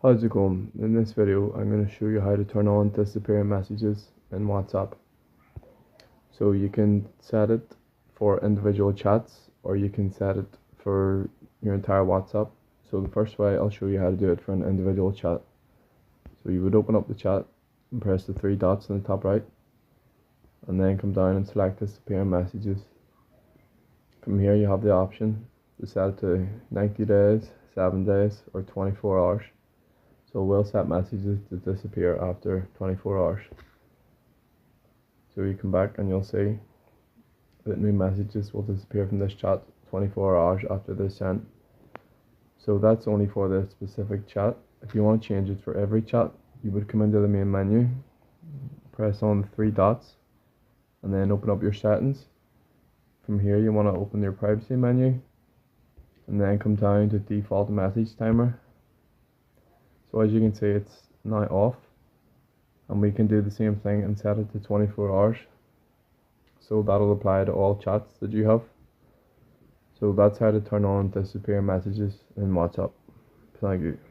How's it going? In this video, I'm going to show you how to turn on disappearing messages in WhatsApp. So you can set it for individual chats or you can set it for your entire WhatsApp. So the first way, I'll show you how to do it for an individual chat. So you would open up the chat and press the three dots in the top right and then come down and select disappearing messages. From here you have the option to set it to 90 days, 7 days or 24 hours. So we'll set messages to disappear after 24 hours. So you come back and you'll see that new messages will disappear from this chat 24 hours after they're sent. So that's only for the specific chat. If you want to change it for every chat, you would come into the main menu, press on the three dots, and then open up your settings. From here you want to open your privacy menu, and then come down to default message timer. So as you can see, it's now off, and we can do the same thing and set it to 24 hours. So that'll apply to all chats that you have. So that's how to turn on disappear messages in WhatsApp. Thank you.